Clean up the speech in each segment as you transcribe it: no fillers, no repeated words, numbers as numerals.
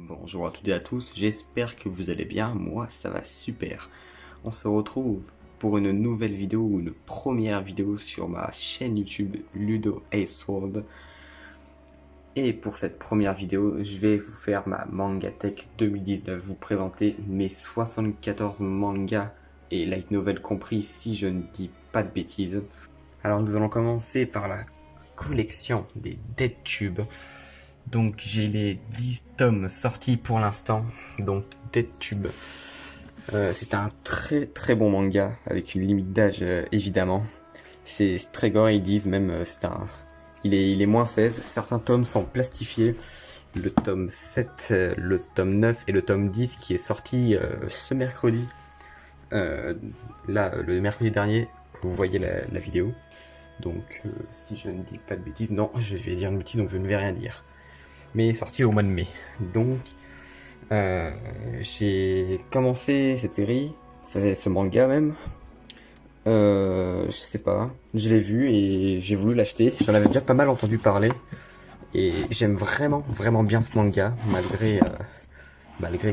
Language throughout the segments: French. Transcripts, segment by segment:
Bonjour à toutes et à tous, j'espère que vous allez bien, moi ça va super. On se retrouve pour une nouvelle vidéo, une première vidéo sur ma chaîne YouTube Ludo Ace World. Et pour cette première vidéo, je vais vous faire ma Manga Tech 2019, vous présenter mes 74 mangas et light novel compris si je ne dis pas de bêtises. Alors nous allons commencer par la collection des Dead Tube. Donc j'ai les 10 tomes sortis pour l'instant, donc Dead Tube. C'est un très bon manga, avec une limite d'âge évidemment. C'est très gore, ils disent même, il est moins 16, certains tomes sont plastifiés. Le tome 7, le tome 9 et le tome 10 qui est sorti ce mercredi. Le mercredi dernier, vous voyez la vidéo. Donc si je ne dis pas de bêtises, non, je vais dire une bêtise donc je ne vais rien dire. Mais sorti au mois de mai. Donc j'ai commencé cette série, ce manga même. Je sais pas, je l'ai vu et j'ai voulu l'acheter. J'en avais déjà pas mal entendu parler. Et j'aime vraiment bien ce manga, malgré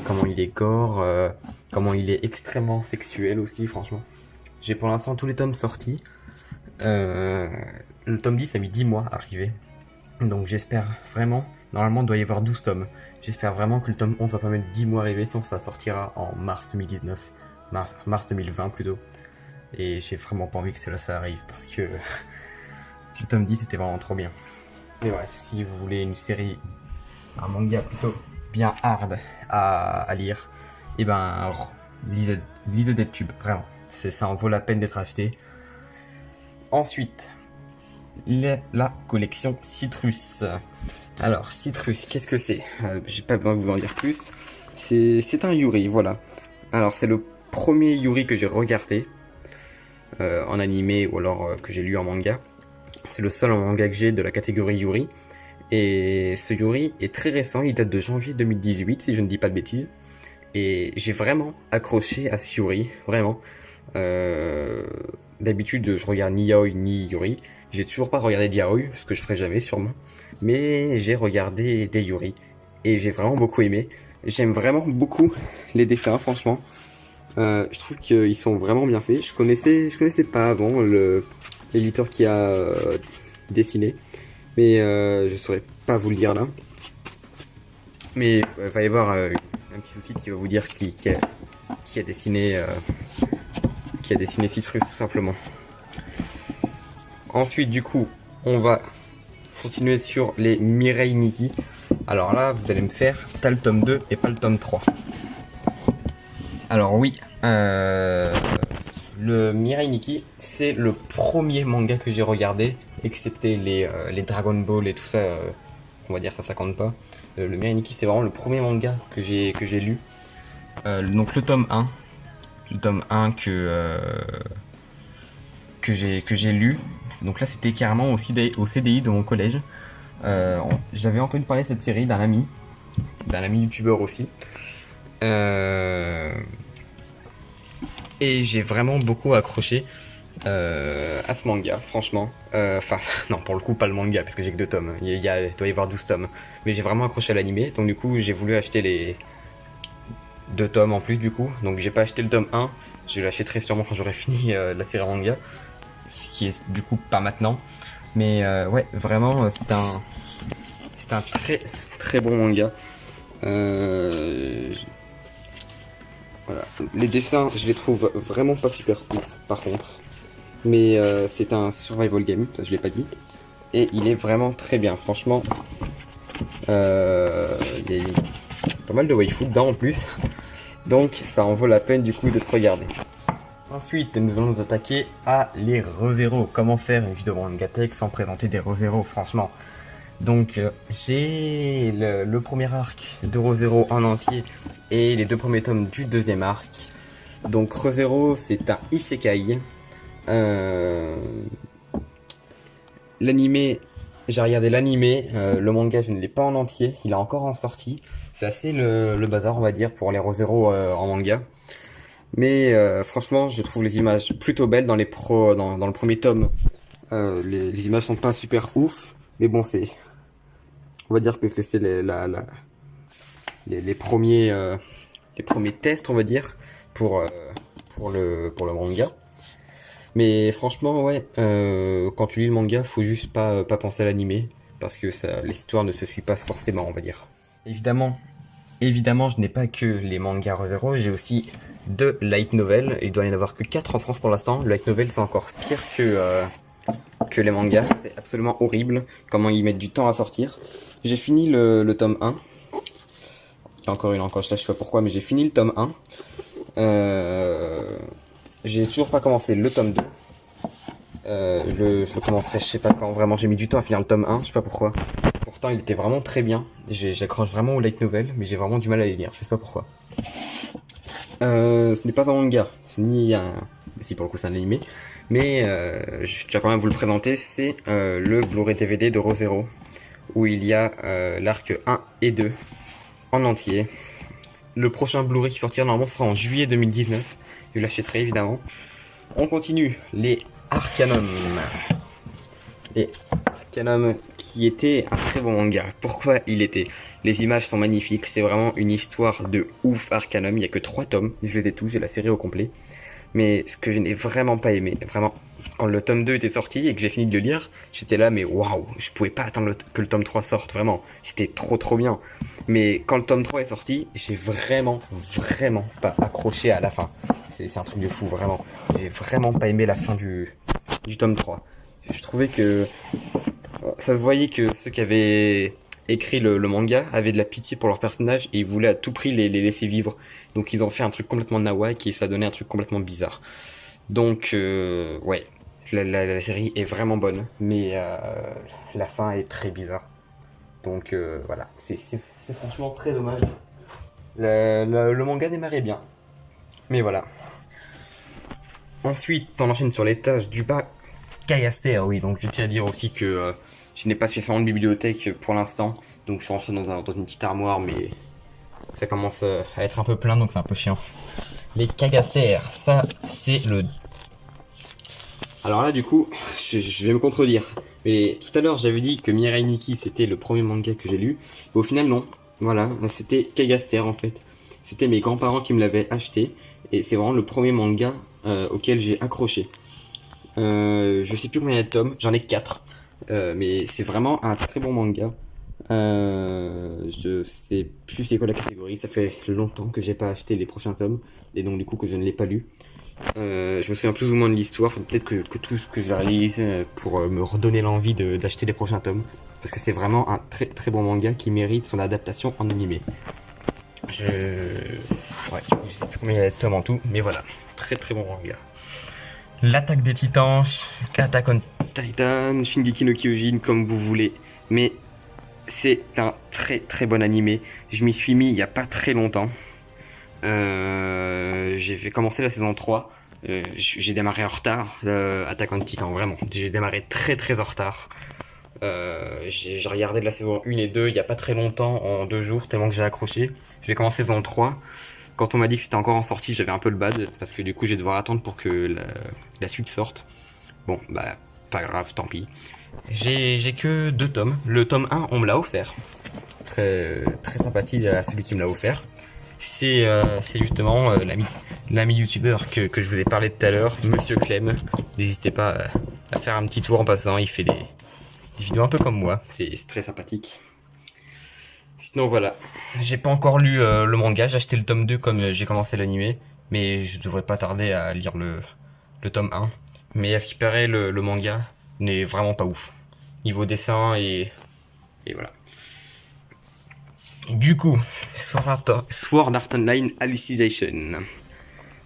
comment il est gore, comment il est extrêmement sexuel aussi, franchement. J'ai pour l'instant tous les tomes sortis. Le tome 10 a mis 10 mois à arriver. Donc j'espère vraiment, normalement il doit y avoir 12 tomes. J'espère vraiment que le tome 11 va pas mettre 10 mois à arriver, sinon ça sortira en mars 2019. Mars 2020 plutôt. Et j'ai vraiment pas envie que cela ça arrive parce que le tome 10 c'était vraiment trop bien. Mais bref, si vous voulez une série, un manga plutôt bien hard à lire, et ben lisez Dead Tube, vraiment. Ça en vaut la peine d'être acheté. Ensuite, la collection Citrus. Alors, Citrus, qu'est-ce que c'est? J'ai pas besoin de vous en dire plus. C'est un Yuri, voilà. Alors, c'est le premier Yuri que j'ai regardé en animé ou alors que j'ai lu en manga. C'est le seul en manga que j'ai de la catégorie Yuri. Et ce Yuri est très récent, il date de janvier 2018, si je ne dis pas de bêtises. Et j'ai vraiment accroché à ce Yuri, vraiment. D'habitude, je regarde ni Yaoi ni Yuri. J'ai toujours pas regardé de Yaoi, ce que je ferai jamais sûrement. Mais j'ai regardé des Yuri. Et j'ai vraiment beaucoup aimé. J'aime vraiment beaucoup les dessins, franchement. Je trouve qu'ils sont vraiment bien faits. Je connaissais pas avant l'éditeur qui a dessiné. Mais je saurais pas vous le dire là. Mais il va y avoir un petit sous-titre qui va vous dire qui a dessiné Citrus tout simplement. Ensuite du coup on va continuer sur les Mirai Nikki. Alors là vous allez me faire t'as le tome 2 et pas le tome 3. Alors oui, le Mirai Nikki c'est le premier manga que j'ai regardé, excepté les Dragon Ball et tout ça, on va dire ça compte pas. Le Mirai Nikki c'est vraiment le premier manga que j'ai lu. Donc le tome 1 que j'ai lu. Donc là c'était carrément au CDI de mon collège. J'avais entendu parler de cette série d'un ami youtubeur aussi. Et j'ai vraiment beaucoup accroché à ce manga, franchement. Enfin, non, pour le coup, pas le manga, parce que j'ai que 2 tomes. Il doit y avoir 12 tomes. Mais j'ai vraiment accroché à l'animé, donc du coup, j'ai voulu acheter les 2 tomes en plus, du coup. Donc j'ai pas acheté le tome 1, je l'achèterai sûrement quand j'aurai fini la série manga. Ce qui est du coup pas maintenant. Mais ouais, vraiment, c'est un très bon manga. Voilà. Les dessins, je les trouve vraiment pas super ouf par contre. Mais c'est un survival game, ça je l'ai pas dit. Et il est vraiment très bien, franchement. Il y a pas mal de waifu dedans en plus. Donc ça en vaut la peine du coup d'être regardé. Ensuite, nous allons nous attaquer à les ReZero. Comment faire une vidéo manga tech sans présenter des ReZero, franchement. Donc j'ai le premier arc de ReZero en entier et les 2 premiers tomes du deuxième arc. Donc ReZero c'est un isekai. L'animé, j'ai regardé l'animé, le manga je ne l'ai pas en entier, il est encore en sortie. C'est assez le bazar on va dire pour les ReZero en manga. Mais franchement je trouve les images plutôt belles dans le premier tome. Les images sont pas super ouf, mais bon on va dire que c'est les premiers tests, on va dire, pour, pour le manga. Mais franchement, ouais, quand tu lis le manga, faut juste pas penser à l'animé, parce que l'histoire ne se suit pas forcément, on va dire. Évidemment, je n'ai pas que les mangas Re:Zero, j'ai aussi 2 light novels, il doit y en avoir que 4 en France pour l'instant. Le light novel, c'est encore pire que les mangas, c'est absolument horrible, comment ils mettent du temps à sortir. J'ai fini le tome 1, il y a encore une encoche là, je sais pas pourquoi, mais j'ai fini le tome 1. J'ai toujours pas commencé le tome 2. Je le commencerai, je sais pas quand, vraiment j'ai mis du temps à finir le tome 1, je sais pas pourquoi. Pourtant il était vraiment très bien, j'accroche vraiment aux light novels, mais j'ai vraiment du mal à les lire, je sais pas pourquoi. Ce n'est pas un manga, c'est ni un... Si pour le coup c'est un animé, mais je tiens quand même à vous le présenter, c'est le Blu-ray DVD de Re:Zero, où il y a l'arc 1 et 2 en entier. Le prochain Blu-ray qui sortira normalement sera en juillet 2019, je l'achèterai évidemment. On continue, les Arcanum. Les Arcanum qui était un très bon manga. Pourquoi il était? Les images sont magnifiques, c'est vraiment une histoire de ouf Arcanum, il n'y a que 3 tomes, je les ai tous, j'ai la série au complet. Mais ce que je n'ai vraiment pas aimé, vraiment, quand le tome 2 était sorti et que j'ai fini de le lire, j'étais là, mais waouh, je pouvais pas attendre que le tome 3 sorte, vraiment, c'était trop bien. Mais quand le tome 3 est sorti, j'ai vraiment pas accroché à la fin. C'est un truc de fou, vraiment. J'ai vraiment pas aimé la fin du tome 3. Je trouvais que ça se voyait que ceux qui avaient écrit le manga avaient de la pitié pour leurs personnages et ils voulaient à tout prix les laisser vivre. Donc ils ont fait un truc complètement nawak et ça donnait un truc complètement bizarre. Donc ouais, la série est vraiment bonne, mais la fin est très bizarre. Donc voilà, c'est franchement très dommage. Le manga démarrait bien, mais voilà. Ensuite, on enchaîne sur les tâches du bas. Kagaster, oui, donc je tiens à dire aussi que je n'ai pas suffisamment de bibliothèque pour l'instant, donc je suis rentré dans une petite armoire, mais ça commence à être un peu plein, donc c'est un peu chiant. Les Kagaster, ça c'est le... Alors là du coup, je vais me contredire, mais tout à l'heure j'avais dit que Mirai Nikki c'était le premier manga que j'ai lu, mais au final non, voilà, c'était Kagaster en fait. C'était mes grands-parents qui me l'avaient acheté, et c'est vraiment le premier manga auquel j'ai accroché. Je sais plus combien il y a de tomes, j'en ai 4. Mais c'est vraiment un très bon manga. Je sais plus c'est quoi la catégorie, ça fait longtemps que j'ai pas acheté les prochains tomes, et donc du coup que je ne l'ai pas lu. Je me souviens plus ou moins de l'histoire, peut-être que tout ce que je vais réaliser pour me redonner l'envie d'acheter les prochains tomes. Parce que c'est vraiment un très bon manga qui mérite son adaptation en animé. Ouais, je sais plus combien il y a de tomes en tout, mais voilà, très bon manga. L'attaque des titans, Attack on Titan, Shingeki no Kyojin, comme vous voulez. Mais c'est un très bon animé. Je m'y suis mis il y a pas très longtemps. J'ai fait commencer la saison 3. J'ai démarré en retard, Attack on Titan, vraiment. J'ai démarré très en retard. J'ai regardé de la saison 1 et 2 il y a pas très longtemps, en 2 jours, tellement que j'ai accroché. Je vais commencer saison 3. Quand on m'a dit que c'était encore en sortie, j'avais un peu le bad, parce que du coup, je vais devoir attendre pour que la suite sorte. Bon, bah, pas grave, tant pis. J'ai que 2 tomes. Le tome 1, on me l'a offert. Très sympathique à celui qui me l'a offert. C'est justement l'ami youtubeur que je vous ai parlé tout à l'heure, Monsieur Clem. N'hésitez pas à faire un petit tour en passant, il fait des vidéos un peu comme moi, c'est très sympathique. Sinon voilà, j'ai pas encore lu le manga, j'ai acheté le tome 2 comme j'ai commencé l'animé, mais je devrais pas tarder à lire le tome 1. Mais à ce qui paraît, le manga n'est vraiment pas ouf. Niveau dessin et voilà. Du coup, Sword Art Online Alicization.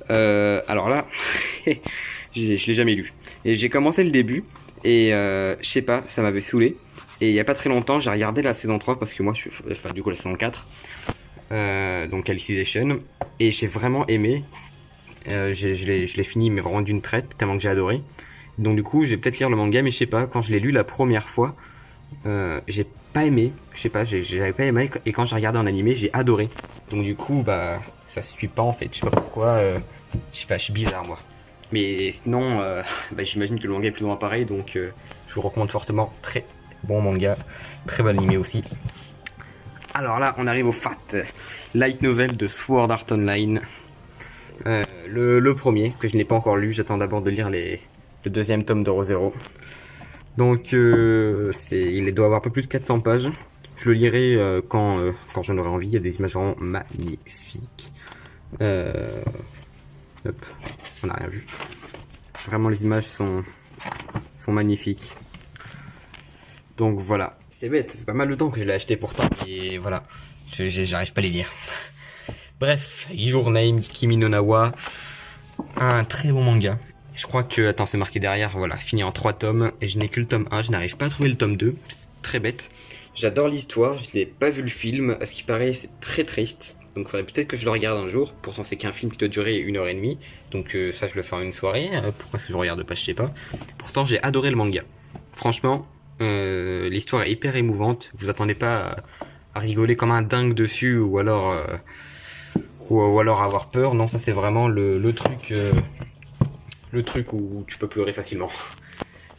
Alors là, je l'ai jamais lu. Et j'ai commencé le début, et je sais pas, ça m'avait saoulé. Et il y a pas très longtemps, j'ai regardé la saison 3 parce que moi, du coup la saison 4, donc Alicization, et j'ai vraiment aimé. Je l'ai fini, mais vraiment d'une traite, tellement que j'ai adoré. Donc du coup, je vais peut-être lire le manga, mais je sais pas, quand je l'ai lu la première fois, j'ai pas aimé, je sais pas, j'avais pas aimé, et quand j'ai regardé en animé, j'ai adoré. Donc du coup, bah, ça se suit pas en fait, je sais pas pourquoi, je sais pas, je suis bizarre moi. Mais sinon, bah, j'imagine que le manga est plus ou moins pareil, donc je vous recommande fortement, très bon manga, très bon animé aussi. Alors là, on arrive au fat light novel de Sword Art Online. Le premier, que je n'ai pas encore lu, j'attends d'abord de lire le deuxième tome de Re:Zero. Donc il doit avoir un peu plus de 400 pages. Je le lirai quand j'en aurai envie, il y a des images vraiment magnifiques. Hop, on n'a rien vu. Vraiment les images sont magnifiques. Donc voilà, c'est bête, ça fait pas mal de temps que je l'ai acheté pourtant, et voilà, j'arrive pas à les lire. Bref, Your Name, Kimi no Na wa, un très bon manga. Je crois que, attends, c'est marqué derrière, voilà, fini en 3 tomes, et je n'ai que le tome 1, je n'arrive pas à trouver le tome 2, c'est très bête. J'adore l'histoire, je n'ai pas vu le film, à ce qui paraît c'est très triste, donc il faudrait peut-être que je le regarde un jour, pourtant c'est qu'un film qui doit durer 1h30, donc ça je le fais en une soirée, pourquoi est-ce que je regarde pas, je sais pas. Pourtant j'ai adoré le manga, franchement, l'histoire est hyper émouvante, vous attendez pas à rigoler comme un dingue dessus, ou alors avoir peur, non ça c'est vraiment le truc où tu peux pleurer facilement.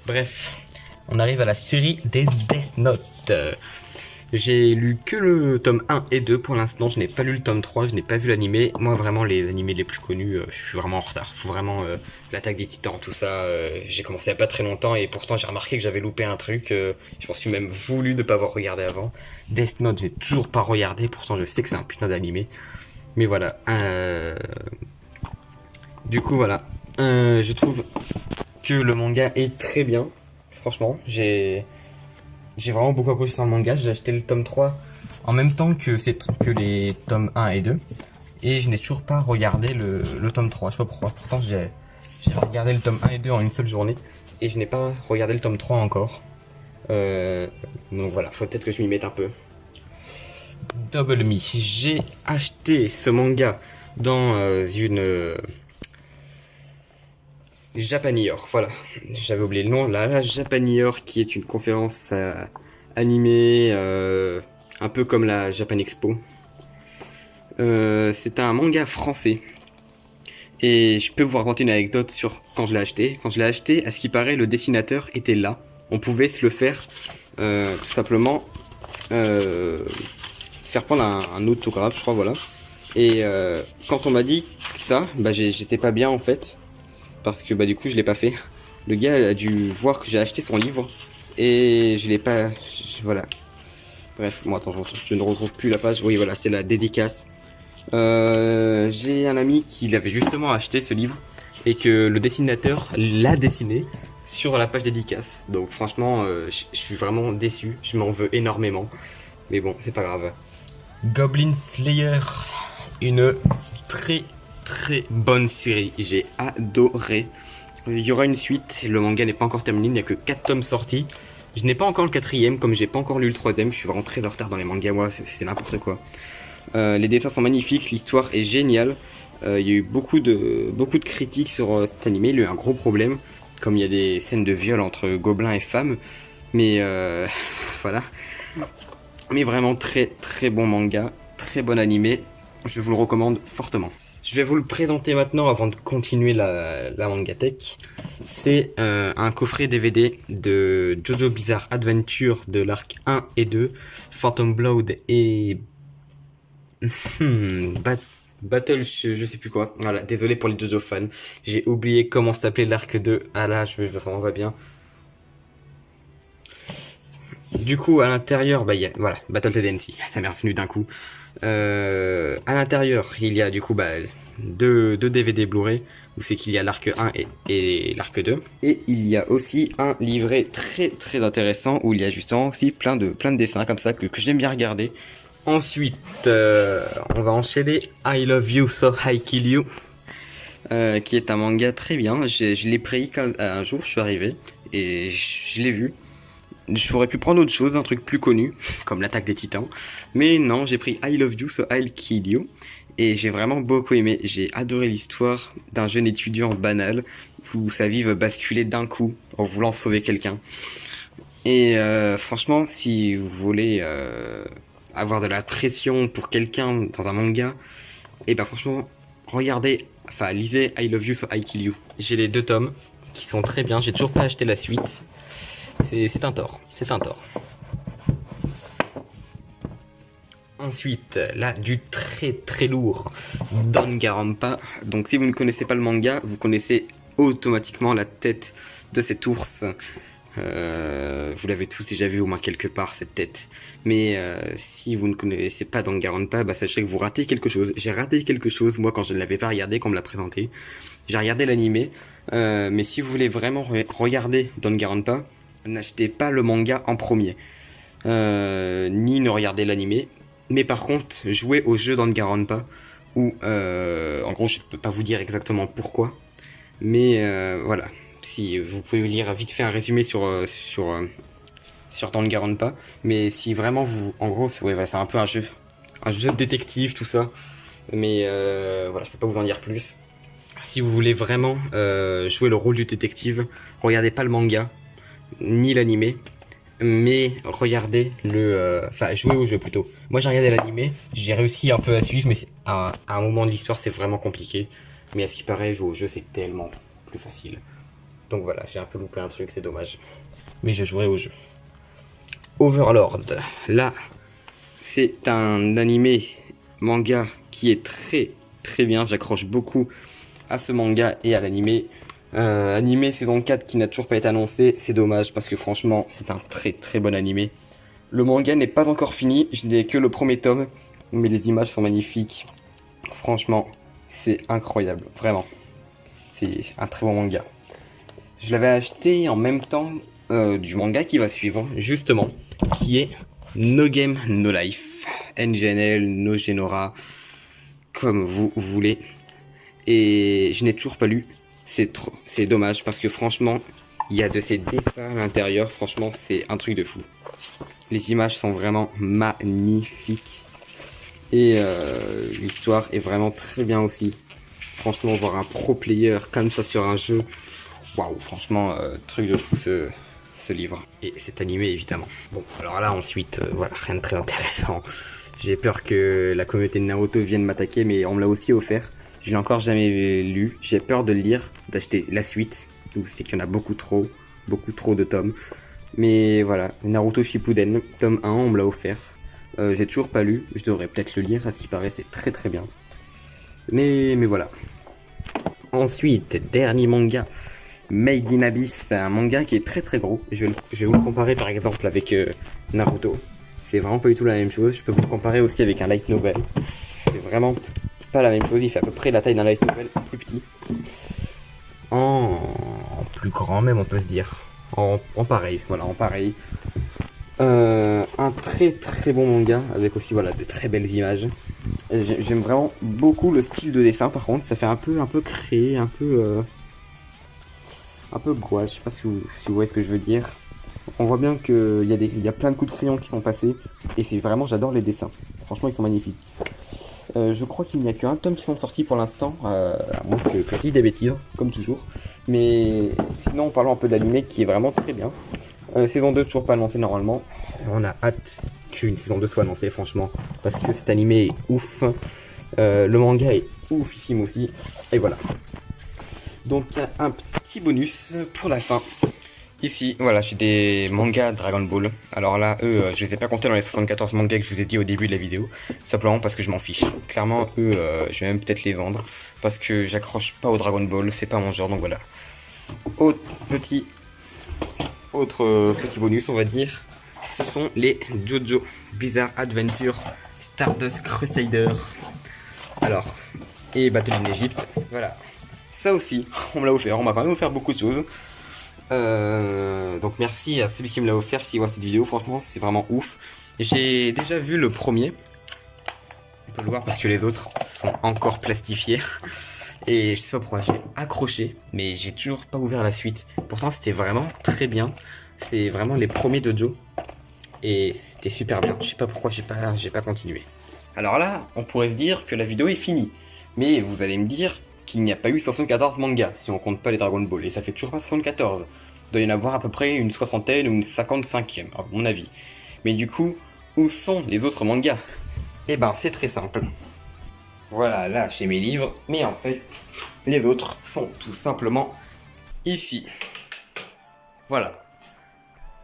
Bref, on arrive à la série des Death Note. J'ai lu que le tome 1 et 2 pour l'instant, je n'ai pas lu le tome 3, je n'ai pas vu l'animé. Moi vraiment les animés les plus connus, je suis vraiment en retard. Faut vraiment l'attaque des titans, tout ça, j'ai commencé il y a pas très longtemps et pourtant j'ai remarqué que j'avais loupé un truc, je m'en suis même voulu de pas avoir regardé avant. Death Note j'ai toujours pas regardé, pourtant je sais que c'est un putain d'animé. Mais voilà, du coup voilà, je trouve que le manga est très bien. Franchement, j'ai vraiment beaucoup accroché sur le manga. J'ai acheté le tome 3 en même temps que les tomes 1 et 2. Et je n'ai toujours pas regardé le tome 3, je sais pas pourquoi. Pourtant j'ai regardé le tome 1 et 2 en une seule journée. Et je n'ai pas regardé le tome 3 encore. Donc voilà, faut peut-être que je m'y mette un peu. Double Me, j'ai acheté ce manga dans une... Japanior, voilà, j'avais oublié le nom, la Japanior qui est une conférence animée, un peu comme la Japan Expo. C'est un manga français. Et je peux vous raconter une anecdote sur quand je l'ai acheté. Quand je l'ai acheté, à ce qui paraît, le dessinateur était là. On pouvait se le faire, tout simplement, faire prendre un autographe, je crois, voilà. Et quand on m'a dit ça, bah j'étais pas bien en fait. Parce que bah du coup je l'ai pas fait. Le gars a dû voir que j'ai acheté son livre et je l'ai pas. Voilà. Bref, bon attends, je ne retrouve plus la page. Oui voilà, c'est la dédicace. J'ai un ami qui l'avait justement acheté ce livre et que le dessinateur l'a dessiné sur la page dédicace. Donc franchement, je suis vraiment déçu. Je m'en veux énormément. Mais bon, c'est pas grave. Goblin Slayer, une très bonne série, j'ai adoré. Il y aura une suite, le manga n'est pas encore terminé, il n'y a que 4 tomes sortis. Je n'ai pas encore le 4ème, comme j'ai pas encore lu le 3ème, je suis vraiment très en retard dans les mangas, moi, c'est n'importe quoi. Les dessins sont magnifiques, l'histoire est géniale. Il y a eu beaucoup de critiques sur cet animé, il y a eu un gros problème, comme il y a des scènes de viol entre gobelins et femmes. Mais voilà. Mais vraiment très bon manga, très bon animé, je vous le recommande fortement. Je vais vous le présenter maintenant avant de continuer la mangatech. C'est un coffret DVD de JoJo Bizarre Adventure de l'arc 1 et 2, Phantom Blood et Battle, je sais plus quoi. Voilà, désolé pour les JoJo fans. J'ai oublié comment s'appelait l'arc 2. Ah là, je me sens vraiment pas bien. Du coup, à l'intérieur, bah, voilà, Battle TDMC, ça m'est revenu d'un coup. À l'intérieur, il y a du coup deux DVD Blu-ray, où c'est qu'il y a l'arc 1 et l'arc 2. Et il y a aussi un livret très intéressant, où il y a justement aussi plein de dessins comme ça que j'aime bien regarder. Ensuite, on va enchaîner I Love You So I Kill You, qui est un manga très bien. Je l'ai pris un jour, je suis arrivé, et je l'ai vu. J'aurais pu prendre autre chose, un truc plus connu, comme l'attaque des titans. Mais non, j'ai pris I Love You So I'll Kill You. Et j'ai vraiment beaucoup aimé. J'ai adoré l'histoire d'un jeune étudiant banal où sa vie va basculer d'un coup en voulant sauver quelqu'un. Et franchement, si vous voulez avoir de la pression pour quelqu'un dans un manga, et bah franchement, lisez I Love You So I Kill You. J'ai les 2 tomes qui sont très bien. J'ai toujours pas acheté la suite. C'est un tort, c'est un tort. Ensuite, là, du très très lourd, Danganronpa. Donc si vous ne connaissez pas le manga, vous connaissez automatiquement la tête de cet ours. Vous l'avez tous déjà vu au moins quelque part, cette tête. Mais si vous ne connaissez pas Danganronpa, bah sachez que vous ratez quelque chose. J'ai raté quelque chose, moi, quand je ne l'avais pas regardé, qu'on me l'a présenté. J'ai regardé l'animé, mais si vous voulez vraiment regarder Danganronpa, n'achetez pas le manga en premier. Ni ne regardez l'animé. Mais par contre, jouez au jeu Danganronpa, où, en gros, je ne peux pas vous dire exactement pourquoi. Mais voilà. Si vous pouvez lire vite fait un résumé sur Danganronpa, mais si vraiment vous, en gros, c'est un peu un jeu de détective, tout ça. Mais voilà, je peux pas vous en dire plus. Si vous voulez vraiment jouer le rôle du détective, regardez pas le manga ni l'animé, mais regardez jouez au jeu plutôt. Moi j'ai regardé l'animé, j'ai réussi un peu à suivre, mais à un moment de l'histoire c'est vraiment compliqué. Mais à ce qui paraît, jouer au jeu c'est tellement plus facile. Donc voilà, j'ai un peu loupé un truc, c'est dommage. Mais je jouerai au jeu. Overlord, là, c'est un animé manga qui est très très bien. J'accroche beaucoup à ce manga et à l'animé. Animé saison 4 qui n'a toujours pas été annoncé, c'est dommage parce que franchement, c'est un très très bon animé. Le manga n'est pas encore fini, je n'ai que le premier tome, mais les images sont magnifiques. Franchement, c'est incroyable, vraiment. C'est un très bon manga. Je l'avais acheté en même temps du manga qui va suivre, justement, qui est No Game No Life, NGNL, No Genora, comme vous voulez. Et je n'ai toujours pas lu, c'est dommage parce que franchement, il y a de ces dessins à l'intérieur, franchement, c'est un truc de fou. Les images sont vraiment magnifiques et l'histoire est vraiment très bien aussi. Franchement, voir un pro player comme ça sur un jeu, waouh, franchement, truc de fou ce livre. Et cet animé évidemment. Bon, alors là ensuite, voilà, rien de très intéressant. J'ai peur que la communauté de Naruto vienne m'attaquer, mais on me l'a aussi offert. Je l'ai encore jamais lu. J'ai peur de le lire, d'acheter la suite. Donc c'est qu'il y en a beaucoup trop de tomes. Mais voilà, Naruto Shippuden, tome 1, on me l'a offert. J'ai toujours pas lu, je devrais peut-être le lire, à ce qui paraît c'est très très bien. Mais voilà. Ensuite, dernier manga, Made in Abyss, c'est un manga qui est très très gros. Je vais vous le comparer par exemple avec Naruto. C'est vraiment pas du tout la même chose. Je peux vous le comparer aussi avec un light novel. C'est vraiment pas la même chose. Il fait à peu près la taille d'un light novel, plus petit. En plus grand même, on peut se dire. En pareil, voilà, en pareil. Un très très bon manga avec aussi voilà de très belles images. J'aime vraiment beaucoup le style de dessin. Par contre, ça fait un peu créé, un peu gouache. Je sais pas si vous voyez ce que je veux dire. On voit bien qu'il y a plein de coups de crayon qui sont passés et c'est vraiment, j'adore les dessins. Franchement, ils sont magnifiques. Je crois qu'il n'y a qu'un tome qui sont sortis pour l'instant, à moins que je dise des bêtises, comme toujours. Mais sinon, parlons un peu de l'anime qui est vraiment très bien. Saison 2 toujours pas annoncée normalement. On a hâte qu'une saison 2 soit annoncée, franchement, parce que cet animé est ouf. Le manga est oufissime aussi. Et voilà. Donc un petit bonus pour la fin. Ici, voilà, j'ai des mangas Dragon Ball. Alors là, eux, je les ai pas comptés dans les 74 mangas que je vous ai dit au début de la vidéo. Simplement parce que je m'en fiche. Clairement, eux, je vais même peut-être les vendre. Parce que j'accroche pas au Dragon Ball, c'est pas mon genre, donc voilà. Autre petit bonus, on va dire. Ce sont les JoJo Bizarre Adventure Stardust Crusader. Alors, et Battle in Egypt, voilà. Ça aussi, on me l'a offert, on m'a quand même offert beaucoup de choses. Donc merci à celui qui me l'a offert s'il voit cette vidéo, franchement c'est vraiment ouf. J'ai déjà vu le premier, on peut le voir parce que les autres sont encore plastifiés. Et je sais pas pourquoi j'ai accroché, mais j'ai toujours pas ouvert la suite. Pourtant c'était vraiment très bien, c'est vraiment les premiers dojo. Et c'était super bien, je sais pas pourquoi j'ai pas continué. Alors là, on pourrait se dire que la vidéo est finie. Mais vous allez me dire qu'il n'y a pas eu 74 mangas, si on compte pas les Dragon Ball, et ça fait toujours pas 74. Il doit y en avoir à peu près une soixantaine ou une 55e, à mon avis. Mais du coup, où sont les autres mangas? Eh ben, c'est très simple. Voilà, là, j'ai mes livres, mais en fait, les autres sont tout simplement ici. Voilà.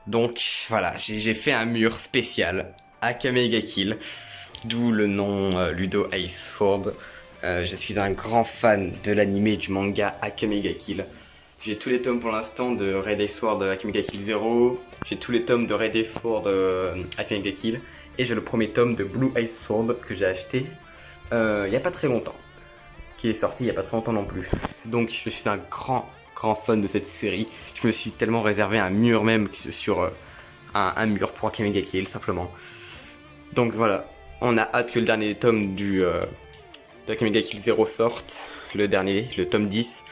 Donc, voilà, j'ai fait un mur spécial, Akame ga Kill. d'où le nom Ludo Ice Sword. Je suis un grand fan de l'anime et du manga Akame ga Kill. J'ai tous les tomes pour l'instant de Red Ice Sword Akame ga Kill 0, j'ai tous les tomes de Red Ice Sword Akame ga Kill, et j'ai le premier tome de Blue Ice Sword que j'ai acheté il n'y a pas très longtemps, qui est sorti il n'y a pas très longtemps non plus. Donc je suis un grand fan de cette série. Je me suis tellement réservé un mur même sur un mur pour Akame ga Kill simplement. Donc voilà, on a hâte que le dernier tome de Akame ga Kill 0 sorte, le dernier, le tome 10.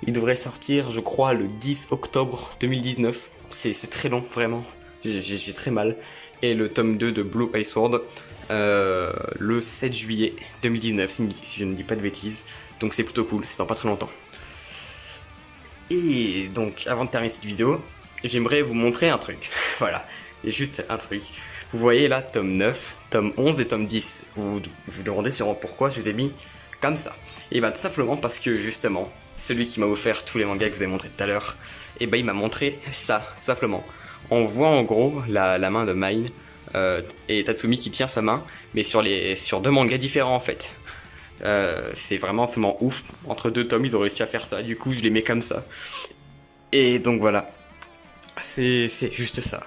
Il devrait sortir, je crois, le 10 octobre 2019. C'est très long, vraiment. J'ai très mal. Et le tome 2 de Blue Ice Sword, le 7 juillet 2019, si je ne dis pas de bêtises. Donc c'est plutôt cool, c'est dans pas très longtemps. Et donc, avant de terminer cette vidéo, j'aimerais vous montrer un truc. Voilà, et juste un truc. Vous voyez là, tome 9, tome 11 et tome 10. Vous vous demandez sûrement pourquoi je les ai mis comme ça. Et ben tout simplement parce que justement, celui qui m'a offert tous les mangas que je vous ai montré tout à l'heure, et ben il m'a montré ça, simplement. On voit en gros la main de Mine et Tatsumi qui tient sa main, mais sur deux mangas différents en fait. C'est vraiment ouf. Entre deux tomes, ils ont réussi à faire ça. Du coup, je les mets comme ça. Et donc voilà, c'est juste ça.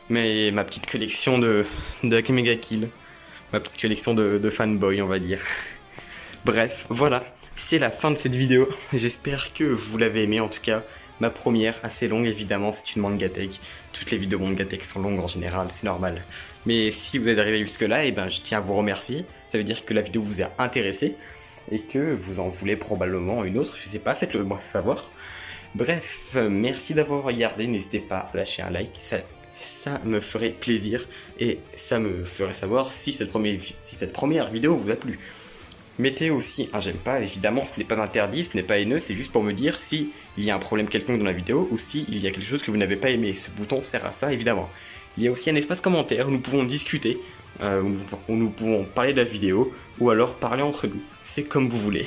Mais ma petite collection de Akame ga Kill, ma petite collection de fanboy, on va dire. Bref, voilà, c'est la fin de cette vidéo. J'espère que vous l'avez aimé en tout cas. Ma première, assez longue évidemment, c'est une mangatech. Toutes les vidéos mangatech sont longues en général, c'est normal. Mais si vous êtes arrivé jusque là, et ben je tiens à vous remercier. Ça veut dire que la vidéo vous a intéressé et que vous en voulez probablement une autre, je sais pas, faites-le moi savoir. Bref, merci d'avoir regardé, n'hésitez pas à lâcher un like, ça me ferait plaisir et ça me ferait savoir si cette première vidéo vous a plu. Mettez aussi un j'aime pas, évidemment ce n'est pas interdit, ce n'est pas haineux, c'est juste pour me dire si il y a un problème quelconque dans la vidéo ou si il y a quelque chose que vous n'avez pas aimé. Ce bouton sert à ça évidemment. Il y a aussi un espace commentaire où nous pouvons discuter, où nous pouvons parler de la vidéo ou alors parler entre nous. C'est comme vous voulez.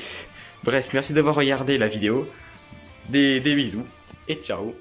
Bref, merci d'avoir regardé la vidéo, des bisous et ciao.